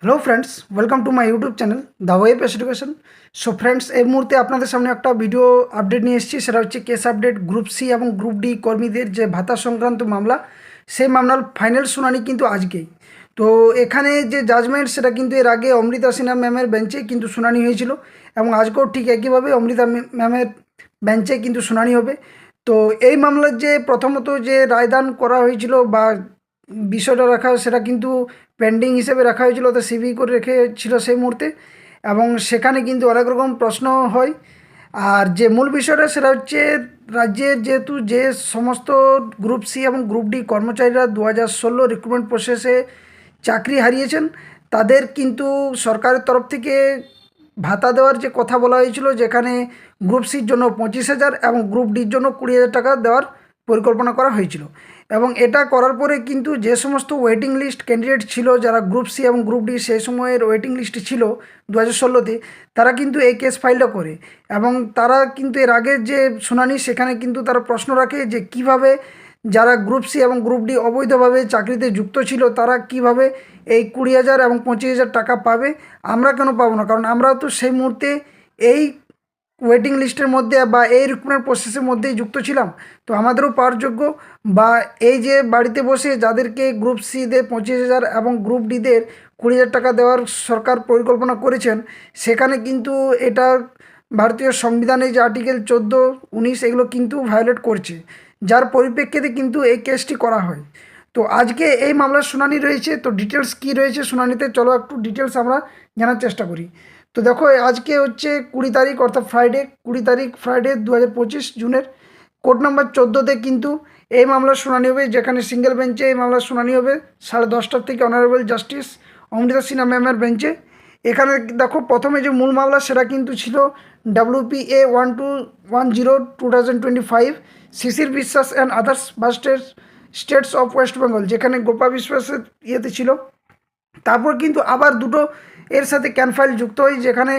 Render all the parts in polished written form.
Hello friends, welcome to my YouTube channel the Web Education. So friends, এই মুহূর্তে আপনাদের সামনে একটা ভিডিও আপডেট নিয়ে এসেছি। সেটা হচ্ছে কেস আপডেট গ্রুপ সি এবং গ্রুপ ডি কর্মীদের যে ভাতা সংক্রান্ত মামলা, সেই মামলার ফাইনাল শুনানি কিন্তু আজকেই। তো এখানে যে জাজমেন্ট সেটা কিন্তু এর আগে অমৃতা সিনহা ম্যামের বেঞ্চে কিন্তু শুনানি হয়েছিল এবং আজকেও ঠিক একইভাবে অমৃতা ম্যামের বেঞ্চে কিন্তু শুনানি হবে। তো এই মামলার যে প্রথমত যে রায়দান করা হয়েছিল বা বিষয়টা রাখা সেটা কিন্তু পেন্ডিং হিসেবে রাখা হয়েছিল, তো সিভি করে রেখেছিল সেই মুহূর্তে, এবং সেখানে কিন্তু অনেক রকম প্রশ্ন হয়। আর যে মূল বিষয়টা সেটা হচ্ছে রাজ্যের যেহেতু যে সমস্ত গ্রুপ সি এবং গ্রুপ ডি কর্মচারীরা 2016 রিক্রুটমেন্ট প্রসেসে চাকরি হারিয়েছেন, তাদের কিন্তু সরকারের তরফ থেকে ভাতা দেওয়ার যে কথা বলা হয়েছিল, যেখানে গ্রুপ সির জন্য 25,000 এবং গ্রুপ ডির জন্য 20,000 টাকা দেওয়ার পরিকল্পনা করা হয়েছিল। এবং এটা করার পরে কিন্তু যে সমস্ত ওয়েটিং লিস্ট ক্যান্ডিডেট ছিল, যারা গ্রুপ সি এবং গ্রুপ ডি সেই সময়ের ওয়েটিং লিস্টে ছিল 2016-তে, তারা কিন্তু এই কেস ফাইলটা করে। এবং তারা কিন্তু এর আগের যে শুনানি সেখানে কিন্তু তারা প্রশ্ন রাখে যে কিভাবে যারা গ্রুপ সি এবং গ্রুপ ডি অবৈধভাবে চাকরিতে যুক্ত ছিল তারা কিভাবে এই 20,000 এবং 25,000 টাকা পাবে, আমরা কেন পাবো না? কারণ আমরাও তো সেই মুহূর্তে এই ওয়েটিং লিস্টের মধ্যে বা এই রিক্রুটমেন্ট প্রসেসের মধ্যেই যুক্ত ছিলাম, তো আমাদেরও পাওয়ার যোগ্য। বা এই যে বাড়িতে বসে যাদেরকে গ্রুপ সিদের 25,000 এবং গ্রুপ ডিদের 20,000 টাকা দেওয়ার সরকার পরিকল্পনা করেছেন, সেখানে কিন্তু এটা ভারতীয় সংবিধানে যে আর্টিকেল 14, 19 এগুলো কিন্তু ভায়োলেট করছে, যার পরিপ্রেক্ষিতে কিন্তু এই কেসটি করা হয়। তো আজকে এই মামলার শুনানি রয়েছে। তো ডিটেলস কী রয়েছে শুনানিতে, চলো একটু ডিটেলস আমরা জানার চেষ্টা করি। তো দেখো, আজকে হচ্ছে 20 তারিখ, অর্থাৎ ফ্রাইডে, 20 তারিখ ফ্রাইডে 2025 জুনের কোর্ট নাম্বার 14-তে কিন্তু এই মামলার শুনানি হবে, যেখানে সিঙ্গেল বেঞ্চে এই মামলার শুনানি হবে 10:30 থেকে অনারেবল জাস্টিস অমৃতা সিনহা ম্যামের বেঞ্চে। এখানে দেখো, প্রথমে যে মূল মামলা সেটা কিন্তু ছিল WPA 1210/2025 শিশির বিশ্বাস and others versus states of West Bengal, যেখানে গোপা বিশ্বাসের ইয়েতে ছিল। তারপর কিন্তু আবার দুটো এর সাথে ক্যানফাইল যুক্ত হয়, যেখানে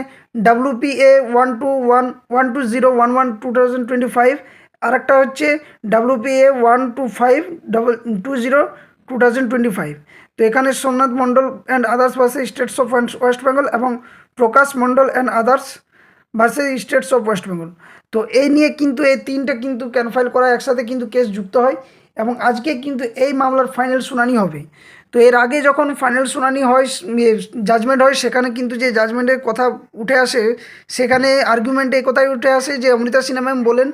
WPA 12011/2025 আর একটা হচ্ছে WPA 125/2025। তো এখানে Somnath Mondal and others versus states of West Bengal এবং Prakash Mondal and others versus states of West Bengal. তো এই নিয়ে কিন্তু এই তিনটা কিন্তু ক্যানফাইল করা একসাথে কিন্তু কেস যুক্ত হয়, এবং আজকে কিন্তু এই মামলার ফাইনাল শুনানি হবে। তো এর আগে যখন ফাইনাল শুনানি হয়, জাজমেন্ট হয়, সেখানে কিন্তু যে জাজমেন্টের কথা উঠে আসে, সেখানে আর্গুমেন্টে এই কথাই উঠে আসে যে অমৃতা সিনহা ম্যাম বলেন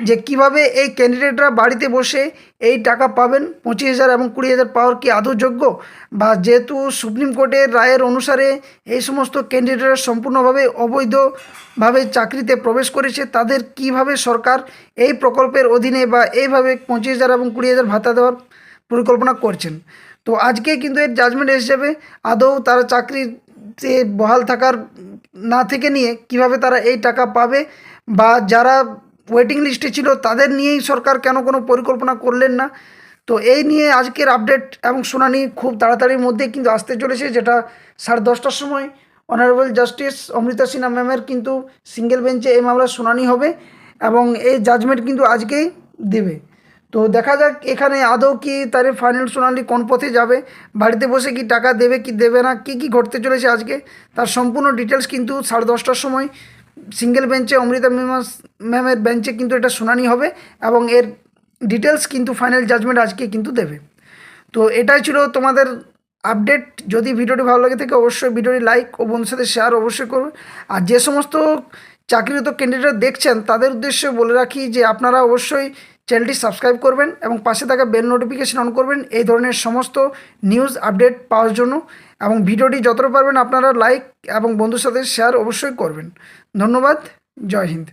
যে কিভাবে এই ক্যান্ডিডেটরা বাড়িতে বসে এই টাকা পাবেন, 25,000 এবং 20,000 পাওয়ার কি আদৌ যোগ্য? বা যেহেতু সুপ্রিম কোর্টের রায়ের অনুসারে এই সমস্ত ক্যান্ডিডেটরা সম্পূর্ণভাবে অবৈধভাবে চাকরিতে প্রবেশ করেছে, তাদের কিভাবে সরকার এই প্রকল্পের অধীনে বা এইভাবে 25,000 এবং 20,000 ভাতা দেওয়ার পরিকল্পনা করছেন। তো আজকে কিন্তু এর জাজমেন্ট এসে যাবে, আদৌ তারা চাকরিতে বহাল থাকার না থেকে নিয়ে কিভাবে তারা এই টাকা পাবে, বা যারা ওয়েটিং লিস্টে ছিল তাদের নিয়েই সরকার কেন কোনো পরিকল্পনা করলেন না। তো এই নিয়ে আজকের আপডেট এবং শুনানি খুব তাড়াতাড়ির মধ্যেই কিন্তু আসতে চলেছে, যেটা 10:30টার সময় অনারেবল জাস্টিস অমৃতা সিনহা ম্যামের কিন্তু সিঙ্গেল বেঞ্চে এই মামলার শুনানি হবে, এবং এই জাজমেন্ট কিন্তু আজকেই দেবে। তো দেখা যাক এখানে আদৌ কি তার ফাইনাল শুনানি কোন পথে যাবে, বাড়িতে বসে কি টাকা দেবে কি দেবে না, কি কি ঘটতে চলেছে আজকে, তার সম্পূর্ণ ডিটেলস কিন্তু 10:30টার সময় সিঙ্গেল বেঞ্চে অমৃতা ম্যামের বেঞ্চে কিন্তু এটা শুনানি হবে, এবং এর ডিটেলস কিন্তু ফাইনাল জাজমেন্ট আজকে কিন্তু দেবে। তো এটাই ছিল তোমাদের আপডেট। যদি ভিডিওটি ভালো লাগে থাকে অবশ্যই ভিডিওটি লাইক ও বন্ধুর সাথে শেয়ার অবশ্যই করুন। আর যে সমস্ত চাকরিরত ক্যান্ডিডেট দেখছেন তাদের উদ্দেশ্যে বলে রাখি যে আপনারা অবশ্যই চ্যানেলটি সাবস্ক্রাইব করবেন এবং পাশে থাকা বেল নোটিফিকেশন অন করবেন এই ধরনের সমস্ত নিউজ আপডেট পাওয়ার জন্য। এবং ভিডিওটি যতটা পারবেন আপনারা লাইক এবং বন্ধুর সাথে শেয়ার অবশ্যই করবেন। ধন্যবাদ। জয় হিন্দ।